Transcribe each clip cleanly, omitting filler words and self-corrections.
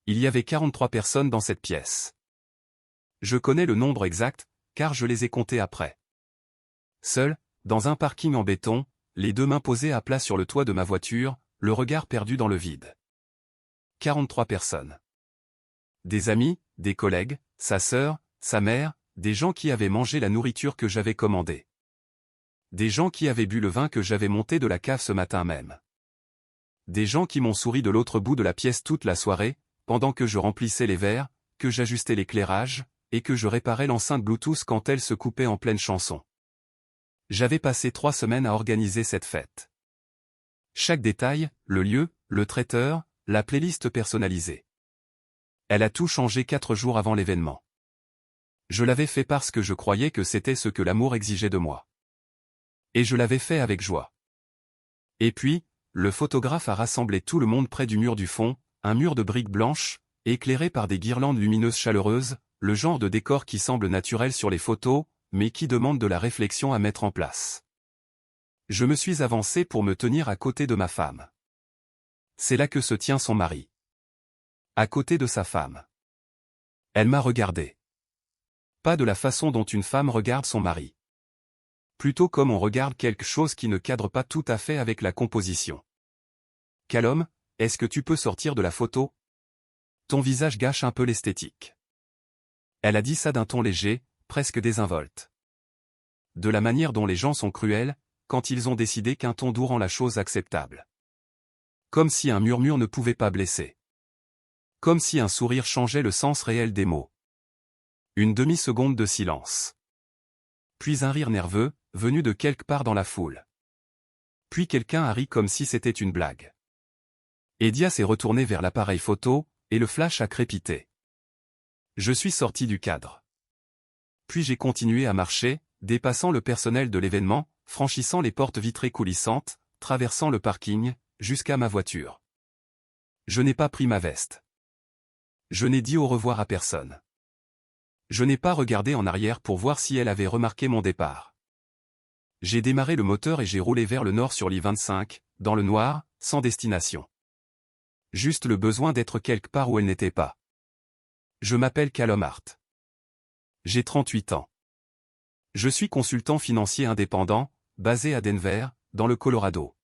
Il y avait 43 personnes dans cette pièce. Je connais le nombre exact, car je les ai comptées après. Seul, dans un parking en béton, les deux mains posées à plat sur le toit de ma voiture, le regard perdu dans le vide. 43 personnes. Des amis, des collègues, sa sœur, sa mère, des gens qui avaient mangé la nourriture que j'avais commandée. Des gens qui avaient bu le vin que j'avais monté de la cave ce matin même. Des gens qui m'ont souri de l'autre bout de la pièce toute la soirée, pendant que je remplissais les verres, que j'ajustais l'éclairage, et que je réparais l'enceinte Bluetooth quand elle se coupait en pleine chanson. J'avais passé 3 semaines à organiser cette fête. Chaque détail, le lieu, le traiteur, la playlist personnalisée. Elle a tout changé 4 jours avant l'événement. Je l'avais fait parce que je croyais que c'était ce que l'amour exigeait de moi. Et je l'avais fait avec joie. Et puis, le photographe a rassemblé tout le monde près du mur du fond, un mur de briques blanches, éclairé par des guirlandes lumineuses chaleureuses, le genre de décor qui semble naturel sur les photos, mais qui demande de la réflexion à mettre en place. Je me suis avancé pour me tenir à côté de ma femme. C'est là que se tient son mari. À côté de sa femme. Elle m'a regardé. Pas de la façon dont une femme regarde son mari. Plutôt comme on regarde quelque chose qui ne cadre pas tout à fait avec la composition. Callum, est-ce que tu peux sortir de la photo? Ton visage gâche un peu l'esthétique. Elle a dit ça d'un ton léger, presque désinvolte. De la manière dont les gens sont cruels, quand ils ont décidé qu'un ton doux rend la chose acceptable. Comme si un murmure ne pouvait pas blesser. Comme si un sourire changeait le sens réel des mots. Une demi-seconde de silence. Puis un rire nerveux, venu de quelque part dans la foule. Puis quelqu'un a ri comme si c'était une blague. Edia s'est retourné vers l'appareil photo, et le flash a crépité. Je suis sorti du cadre. Puis j'ai continué à marcher, dépassant le personnel de l'événement, franchissant les portes vitrées coulissantes, traversant le parking, jusqu'à ma voiture. Je n'ai pas pris ma veste. Je n'ai dit au revoir à personne. Je n'ai pas regardé en arrière pour voir si elle avait remarqué mon départ. J'ai démarré le moteur et j'ai roulé vers le nord sur l'I-25, dans le noir, sans destination. Juste le besoin d'être quelque part où elle n'était pas. Je m'appelle Callum Hart. J'ai 38 ans. Je suis consultant financier indépendant, basé à Denver, dans le Colorado.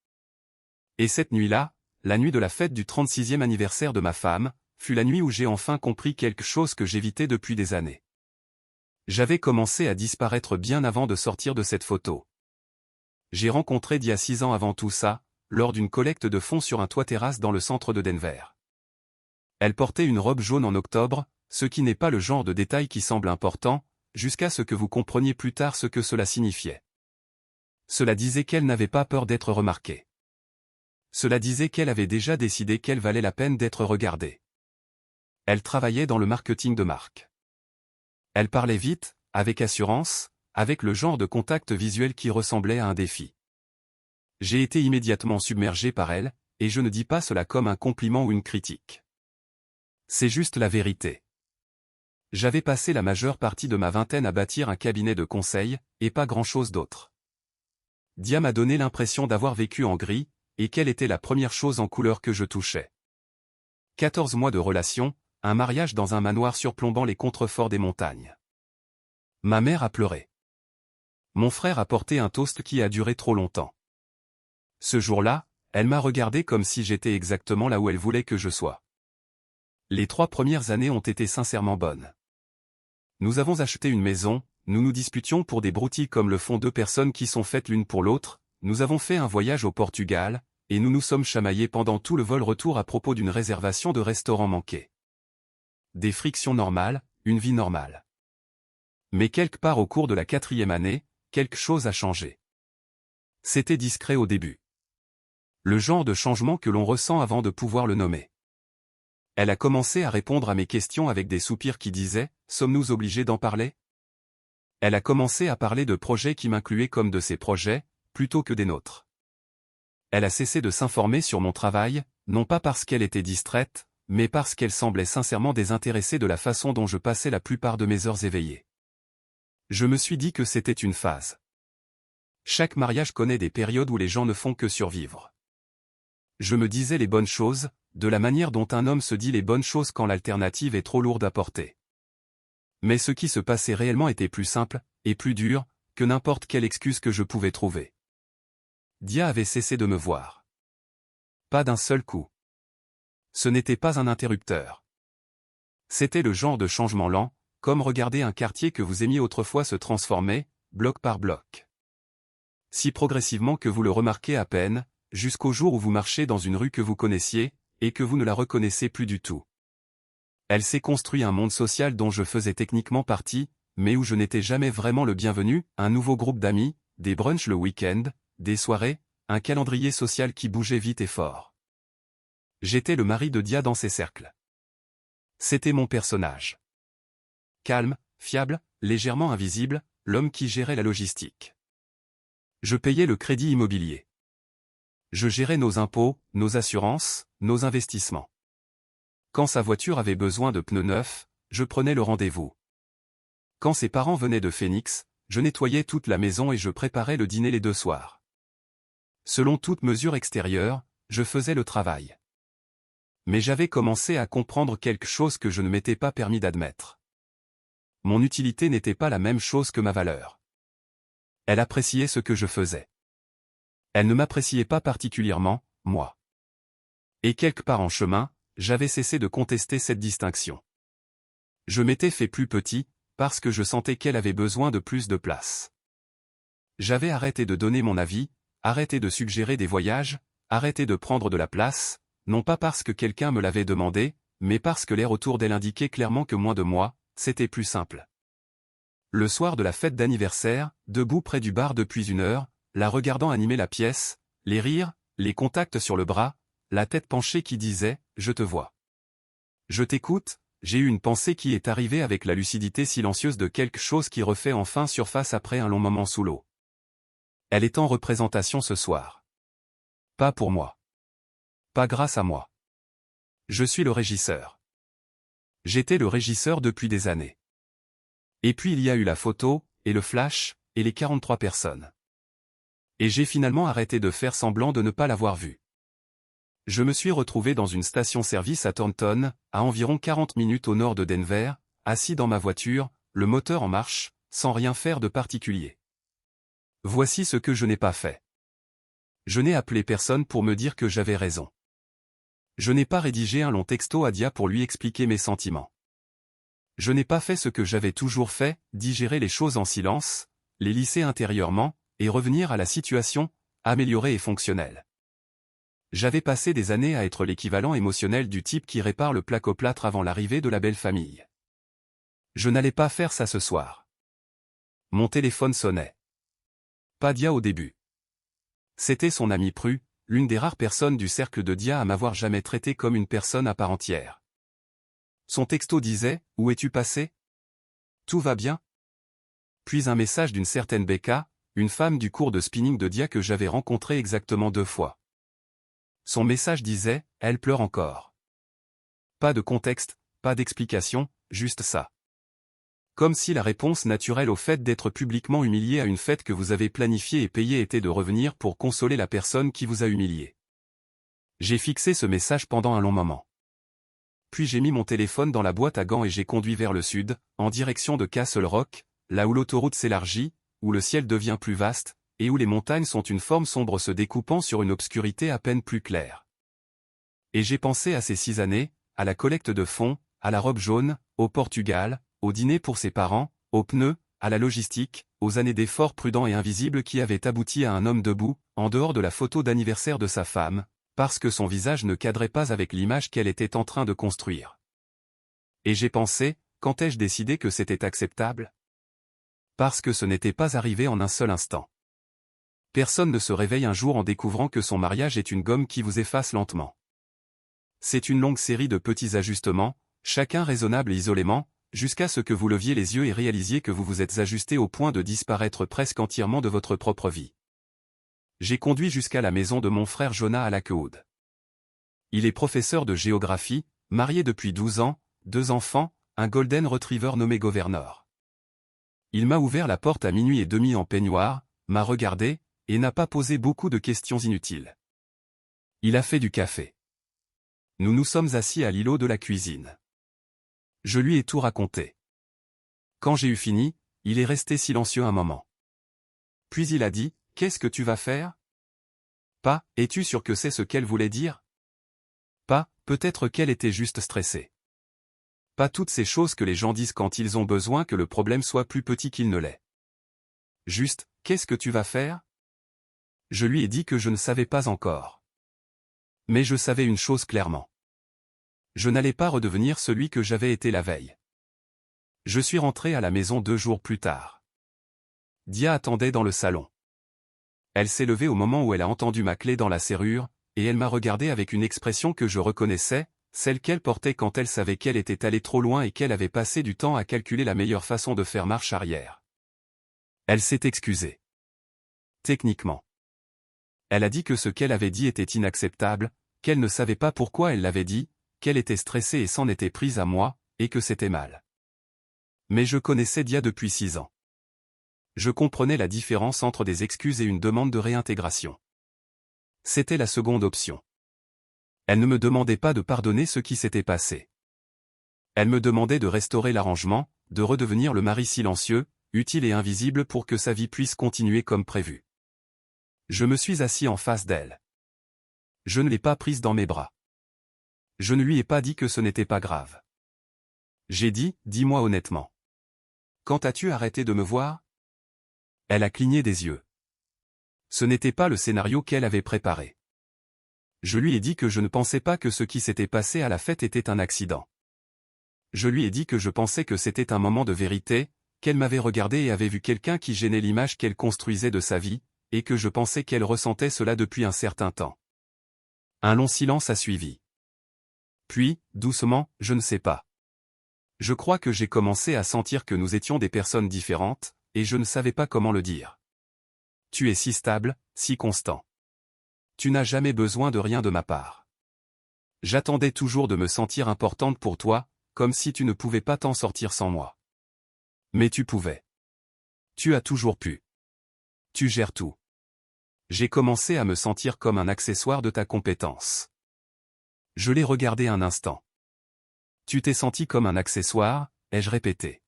Et cette nuit-là, la nuit de la fête du 36e anniversaire de ma femme, fut la nuit où j'ai enfin compris quelque chose que j'évitais depuis des années. J'avais commencé à disparaître bien avant de sortir de cette photo. J'ai rencontré d'il y a 6 ans avant tout ça, lors d'une collecte de fonds sur un toit-terrasse dans le centre de Denver. Elle portait une robe jaune en octobre, ce qui n'est pas le genre de détail qui semble important, jusqu'à ce que vous compreniez plus tard ce que cela signifiait. Cela disait qu'elle n'avait pas peur d'être remarquée. Cela disait qu'elle avait déjà décidé qu'elle valait la peine d'être regardée. Elle travaillait dans le marketing de marque. Elle parlait vite, avec assurance, avec le genre de contact visuel qui ressemblait à un défi. J'ai été immédiatement submergé par elle, et je ne dis pas cela comme un compliment ou une critique. C'est juste la vérité. J'avais passé la majeure partie de ma vingtaine à bâtir un cabinet de conseil, et pas grand-chose d'autre. Dia m'a donné l'impression d'avoir vécu en gris, et quelle était la première chose en couleur que je touchais. 14 mois de relation, un mariage dans un manoir surplombant les contreforts des montagnes. Ma mère a pleuré. Mon frère a porté un toast qui a duré trop longtemps. Ce jour-là, elle m'a regardé comme si j'étais exactement là où elle voulait que je sois. Les 3 premières années ont été sincèrement bonnes. Nous avons acheté une maison, nous nous disputions pour des broutilles comme le font 2 personnes qui sont faites l'une pour l'autre, nous avons fait un voyage au Portugal, et nous nous sommes chamaillés pendant tout le vol retour à propos d'une réservation de restaurant manquée. Des frictions normales, une vie normale. Mais quelque part au cours de la 4e année, quelque chose a changé. C'était discret au début. Le genre de changement que l'on ressent avant de pouvoir le nommer. Elle a commencé à répondre à mes questions avec des soupirs qui disaient « Sommes-nous obligés d'en parler ?» Elle a commencé à parler de projets qui m'incluaient comme de ses projets, plutôt que des nôtres. Elle a cessé de s'informer sur mon travail, non pas parce qu'elle était distraite, mais parce qu'elle semblait sincèrement désintéressée de la façon dont je passais la plupart de mes heures éveillées. Je me suis dit que c'était une phase. Chaque mariage connaît des périodes où les gens ne font que survivre. Je me disais les bonnes choses, de la manière dont un homme se dit les bonnes choses quand l'alternative est trop lourde à porter. Mais ce qui se passait réellement était plus simple, et plus dur, que n'importe quelle excuse que je pouvais trouver. Dia avait cessé de me voir. Pas d'un seul coup. Ce n'était pas un interrupteur. C'était le genre de changement lent, comme regarder un quartier que vous aimiez autrefois se transformer, bloc par bloc. Si progressivement que vous le remarquez à peine, jusqu'au jour où vous marchez dans une rue que vous connaissiez, et que vous ne la reconnaissez plus du tout. Elle s'est construit un monde social dont je faisais techniquement partie, mais où je n'étais jamais vraiment le bienvenu, un nouveau groupe d'amis, des brunchs le week-end, des soirées, un calendrier social qui bougeait vite et fort. J'étais le mari de Dia dans ces cercles. C'était mon personnage. Calme, fiable, légèrement invisible, l'homme qui gérait la logistique. Je payais le crédit immobilier. Je gérais nos impôts, nos assurances, nos investissements. Quand sa voiture avait besoin de pneus neufs, je prenais le rendez-vous. Quand ses parents venaient de Phoenix, je nettoyais toute la maison et je préparais le dîner les 2 soirs. Selon toute mesure extérieure, je faisais le travail. Mais j'avais commencé à comprendre quelque chose que je ne m'étais pas permis d'admettre. Mon utilité n'était pas la même chose que ma valeur. Elle appréciait ce que je faisais. Elle ne m'appréciait pas particulièrement, moi. Et quelque part en chemin, j'avais cessé de contester cette distinction. Je m'étais fait plus petit, parce que je sentais qu'elle avait besoin de plus de place. J'avais arrêté de donner mon avis, arrêté de suggérer des voyages, arrêté de prendre de la place, non pas parce que quelqu'un me l'avait demandé, mais parce que l'air autour d'elle indiquait clairement que moins de moi, c'était plus simple. Le soir de la fête d'anniversaire, debout près du bar depuis 1 heure, la regardant animer la pièce, les rires, les contacts sur le bras, la tête penchée qui disait « Je te vois. Je t'écoute », j'ai eu une pensée qui est arrivée avec la lucidité silencieuse de quelque chose qui refait enfin surface après un long moment sous l'eau. Elle est en représentation ce soir. Pas pour moi. Pas grâce à moi. Je suis le régisseur. J'étais le régisseur depuis des années. Et puis il y a eu la photo, et le flash, et les 43 personnes. Et j'ai finalement arrêté de faire semblant de ne pas l'avoir vue. Je me suis retrouvé dans une station-service à Thornton, à environ 40 minutes au nord de Denver, assis dans ma voiture, le moteur en marche, sans rien faire de particulier. Voici ce que je n'ai pas fait. Je n'ai appelé personne pour me dire que j'avais raison. Je n'ai pas rédigé un long texto à Dia pour lui expliquer mes sentiments. Je n'ai pas fait ce que j'avais toujours fait, digérer les choses en silence, les lisser intérieurement, et revenir à la situation, améliorée et fonctionnelle. J'avais passé des années à être l'équivalent émotionnel du type qui répare le plaque-au-plâtre avant l'arrivée de la belle famille. Je n'allais pas faire ça ce soir. Mon téléphone sonnait. Pas Dia au début. C'était son ami Pru, l'une des rares personnes du cercle de Dia à m'avoir jamais traité comme une personne à part entière. Son texto disait « Où es-tu passé ? Tout va bien ?» Puis un message d'une certaine Becca, une femme du cours de spinning de Dia que j'avais rencontrée exactement 2 fois. Son message disait « Elle pleure encore ». Pas de contexte, pas d'explication, juste ça. Comme si la réponse naturelle au fait d'être publiquement humilié à une fête que vous avez planifiée et payée était de revenir pour consoler la personne qui vous a humilié. J'ai fixé ce message pendant un long moment. Puis j'ai mis mon téléphone dans la boîte à gants et j'ai conduit vers le sud, en direction de Castle Rock, là où l'autoroute s'élargit, où le ciel devient plus vaste, et où les montagnes sont une forme sombre se découpant sur une obscurité à peine plus claire. Et j'ai pensé à ces 6 années, à la collecte de fonds, à la robe jaune, au Portugal, au dîner pour ses parents, aux pneus, à la logistique, aux années d'efforts prudents et invisibles qui avaient abouti à un homme debout, en dehors de la photo d'anniversaire de sa femme, parce que son visage ne cadrait pas avec l'image qu'elle était en train de construire. Et j'ai pensé, quand ai-je décidé que c'était acceptable ? Parce que ce n'était pas arrivé en un seul instant. Personne ne se réveille un jour en découvrant que son mariage est une gomme qui vous efface lentement. C'est une longue série de petits ajustements, chacun raisonnable isolément, jusqu'à ce que vous leviez les yeux et réalisiez que vous vous êtes ajusté au point de disparaître presque entièrement de votre propre vie. J'ai conduit jusqu'à la maison de mon frère Jonah à Lakewood. Il est professeur de géographie, marié depuis 12 ans, 2 enfants, un golden retriever nommé Governor. Il m'a ouvert la porte à 00h30 en peignoir, m'a regardé, et n'a pas posé beaucoup de questions inutiles. Il a fait du café. Nous nous sommes assis à l'îlot de la cuisine. Je lui ai tout raconté. Quand j'ai eu fini, il est resté silencieux un moment. Puis il a dit, « Qu'est-ce que tu vas faire ?»« Pas, es-tu sûr que c'est ce qu'elle voulait dire ?»« Pas, peut-être qu'elle était juste stressée. » Pas toutes ces choses que les gens disent quand ils ont besoin que le problème soit plus petit qu'il ne l'est. Juste, « Qu'est-ce que tu vas faire ?» Je lui ai dit que je ne savais pas encore. Mais je savais une chose clairement. Je n'allais pas redevenir celui que j'avais été la veille. Je suis rentré à la maison 2 jours plus tard. Dia attendait dans le salon. Elle s'est levée au moment où elle a entendu ma clé dans la serrure, et elle m'a regardé avec une expression que je reconnaissais, celle qu'elle portait quand elle savait qu'elle était allée trop loin et qu'elle avait passé du temps à calculer la meilleure façon de faire marche arrière. Elle s'est excusée. Techniquement. Elle a dit que ce qu'elle avait dit était inacceptable, qu'elle ne savait pas pourquoi elle l'avait dit, qu'elle était stressée et s'en était prise à moi, et que c'était mal. Mais je connaissais Dia depuis 6 ans. Je comprenais la différence entre des excuses et une demande de réintégration. C'était la seconde option. Elle ne me demandait pas de pardonner ce qui s'était passé. Elle me demandait de restaurer l'arrangement, de redevenir le mari silencieux, utile et invisible pour que sa vie puisse continuer comme prévu. Je me suis assis en face d'elle. Je ne l'ai pas prise dans mes bras. Je ne lui ai pas dit que ce n'était pas grave. J'ai dit, dis-moi honnêtement. Quand as-tu arrêté de me voir ? Elle a cligné des yeux. Ce n'était pas le scénario qu'elle avait préparé. Je lui ai dit que je ne pensais pas que ce qui s'était passé à la fête était un accident. Je lui ai dit que je pensais que c'était un moment de vérité, qu'elle m'avait regardé et avait vu quelqu'un qui gênait l'image qu'elle construisait de sa vie, et que je pensais qu'elle ressentait cela depuis un certain temps. Un long silence a suivi. Puis, doucement, je ne sais pas. Je crois que j'ai commencé à sentir que nous étions des personnes différentes, et je ne savais pas comment le dire. Tu es si stable, si constant. Tu n'as jamais besoin de rien de ma part. J'attendais toujours de me sentir importante pour toi, comme si tu ne pouvais pas t'en sortir sans moi. Mais tu pouvais. Tu as toujours pu. Tu gères tout. J'ai commencé à me sentir comme un accessoire de ta compétence. Je l'ai regardé un instant. Tu t'es senti comme un accessoire, ai-je répété.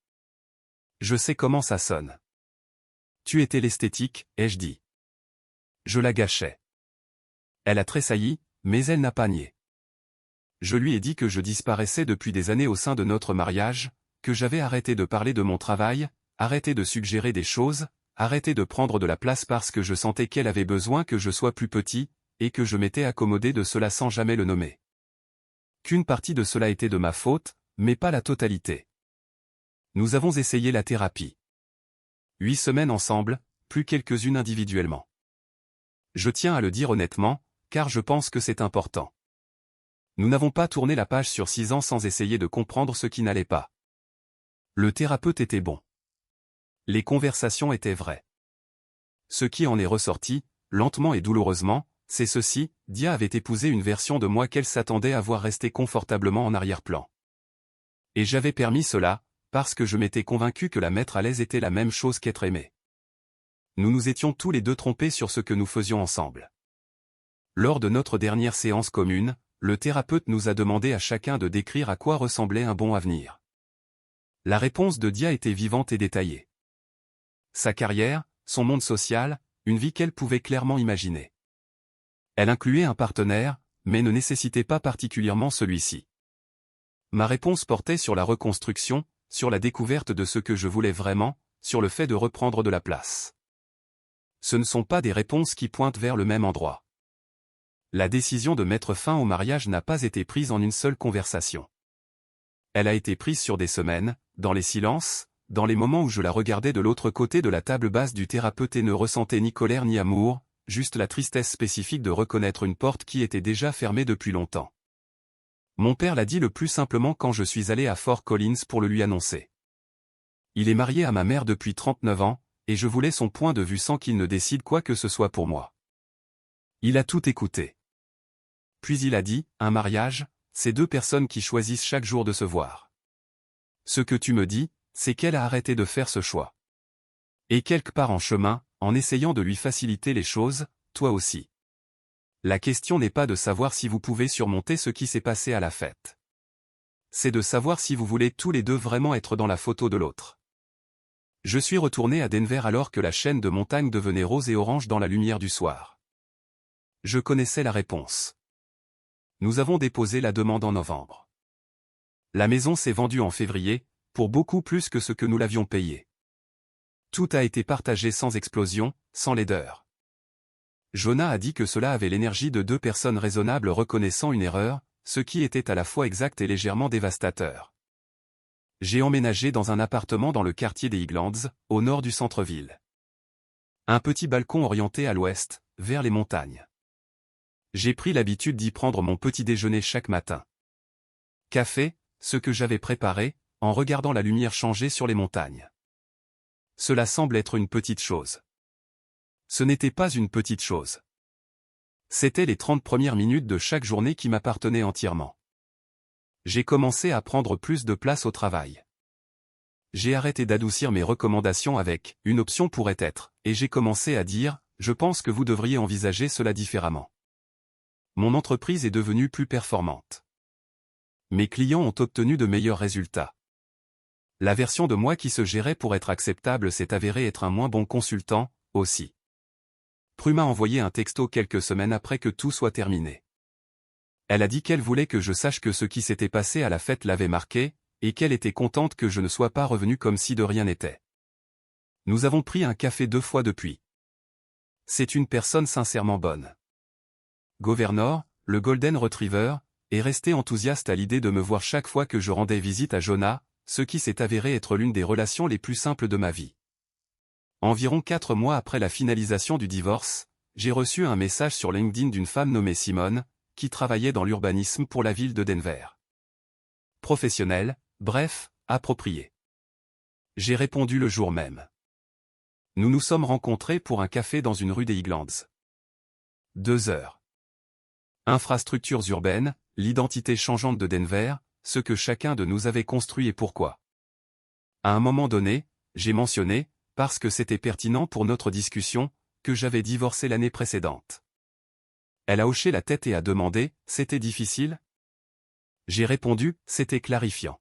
Je sais comment ça sonne. Tu étais l'esthétique, ai-je dit. Je la gâchais. Elle a tressailli, mais elle n'a pas nié. Je lui ai dit que je disparaissais depuis des années au sein de notre mariage, que j'avais arrêté de parler de mon travail, arrêté de suggérer des choses, arrêté de prendre de la place parce que je sentais qu'elle avait besoin que je sois plus petit, et que je m'étais accommodé de cela sans jamais le nommer. Qu'une partie de cela était de ma faute, mais pas la totalité. Nous avons essayé la thérapie. 8 semaines ensemble, plus quelques-unes individuellement. Je tiens à le dire honnêtement, car je pense que c'est important. Nous n'avons pas tourné la page sur 6 ans sans essayer de comprendre ce qui n'allait pas. Le thérapeute était bon. Les conversations étaient vraies. Ce qui en est ressorti, lentement et douloureusement, c'est ceci, Dia avait épousé une version de moi qu'elle s'attendait à voir rester confortablement en arrière-plan. Et j'avais permis cela, parce que je m'étais convaincu que la mettre à l'aise était la même chose qu'être aimé. Nous nous étions tous les deux trompés sur ce que nous faisions ensemble. Lors de notre dernière séance commune, le thérapeute nous a demandé à chacun de décrire à quoi ressemblait un bon avenir. La réponse de Dia était vivante et détaillée. Sa carrière, son monde social, une vie qu'elle pouvait clairement imaginer. Elle incluait un partenaire, mais ne nécessitait pas particulièrement celui-ci. Ma réponse portait sur la reconstruction, sur la découverte de ce que je voulais vraiment, sur le fait de reprendre de la place. Ce ne sont pas des réponses qui pointent vers le même endroit. La décision de mettre fin au mariage n'a pas été prise en une seule conversation. Elle a été prise sur des semaines, dans les silences, dans les moments où je la regardais de l'autre côté de la table basse du thérapeute et ne ressentais ni colère ni amour, juste la tristesse spécifique de reconnaître une porte qui était déjà fermée depuis longtemps. Mon père l'a dit le plus simplement quand je suis allé à Fort Collins pour le lui annoncer. Il est marié à ma mère depuis 39 ans, et je voulais son point de vue sans qu'il ne décide quoi que ce soit pour moi. Il a tout écouté. Puis il a dit, un mariage, c'est 2 personnes qui choisissent chaque jour de se voir. Ce que tu me dis, c'est qu'elle a arrêté de faire ce choix. Et quelque part en chemin, en essayant de lui faciliter les choses, toi aussi. La question n'est pas de savoir si vous pouvez surmonter ce qui s'est passé à la fête. C'est de savoir si vous voulez tous les deux vraiment être dans la photo de l'autre. Je suis retourné à Denver alors que la chaîne de montagnes devenait rose et orange dans la lumière du soir. Je connaissais la réponse. Nous avons déposé la demande en novembre. La maison s'est vendue en février, pour beaucoup plus que ce que nous l'avions payé. Tout a été partagé sans explosion, sans laideur. Jonah a dit que cela avait l'énergie de deux personnes raisonnables reconnaissant une erreur, ce qui était à la fois exact et légèrement dévastateur. J'ai emménagé dans un appartement dans le quartier des Highlands, au nord du centre-ville. Un petit balcon orienté à l'ouest, vers les montagnes. J'ai pris l'habitude d'y prendre mon petit déjeuner chaque matin. Café, ce que j'avais préparé, en regardant la lumière changer sur les montagnes. Cela semble être une petite chose. Ce n'était pas une petite chose. C'était les 30 premières minutes de chaque journée qui m'appartenaient entièrement. J'ai commencé à prendre plus de place au travail. J'ai arrêté d'adoucir mes recommandations avec « une option pourrait être » et j'ai commencé à dire « je pense que vous devriez envisager cela différemment ». Mon entreprise est devenue plus performante. Mes clients ont obtenu de meilleurs résultats. La version de moi qui se gérait pour être acceptable s'est avérée être un moins bon consultant, aussi. Prue m'a envoyé un texto quelques semaines après que tout soit terminé. Elle a dit qu'elle voulait que je sache que ce qui s'était passé à la fête l'avait marqué, et qu'elle était contente que je ne sois pas revenu comme si de rien n'était. Nous avons pris un café 2 fois depuis. C'est une personne sincèrement bonne. Governor, le Golden Retriever, est resté enthousiaste à l'idée de me voir chaque fois que je rendais visite à Jonah, ce qui s'est avéré être l'une des relations les plus simples de ma vie. Environ 4 mois après la finalisation du divorce, j'ai reçu un message sur LinkedIn d'une femme nommée Simone, qui travaillait dans l'urbanisme pour la ville de Denver. Professionnelle, bref, appropriée. J'ai répondu le jour même. Nous nous sommes rencontrés pour un café dans une rue des Highlands. 2 heures. Infrastructures urbaines, l'identité changeante de Denver, ce que chacun de nous avait construit et pourquoi. À un moment donné, j'ai mentionné, parce que c'était pertinent pour notre discussion, que j'avais divorcé l'année précédente. Elle a hoché la tête et a demandé, c'était difficile? J'ai répondu, c'était clarifiant.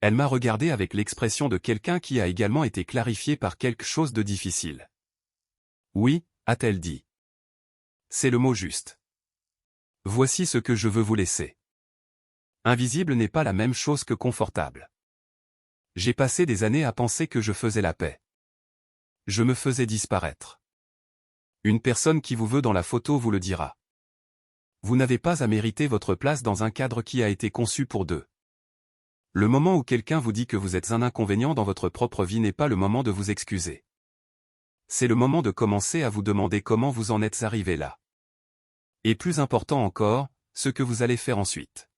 Elle m'a regardé avec l'expression de quelqu'un qui a également été clarifié par quelque chose de difficile. Oui, a-t-elle dit. C'est le mot juste. Voici ce que je veux vous laisser. Invisible n'est pas la même chose que confortable. J'ai passé des années à penser que je faisais la paix. Je me faisais disparaître. Une personne qui vous veut dans la photo vous le dira. Vous n'avez pas à mériter votre place dans un cadre qui a été conçu pour deux. Le moment où quelqu'un vous dit que vous êtes un inconvénient dans votre propre vie n'est pas le moment de vous excuser. C'est le moment de commencer à vous demander comment vous en êtes arrivé là. Et plus important encore, ce que vous allez faire ensuite.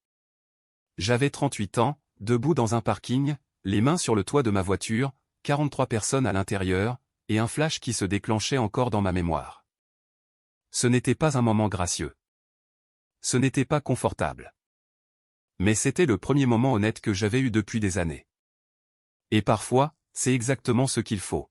J'avais 38 ans, debout dans un parking, les mains sur le toit de ma voiture, 43 personnes à l'intérieur, et un flash qui se déclenchait encore dans ma mémoire. Ce n'était pas un moment gracieux. Ce n'était pas confortable. Mais c'était le premier moment honnête que j'avais eu depuis des années. Et parfois, c'est exactement ce qu'il faut.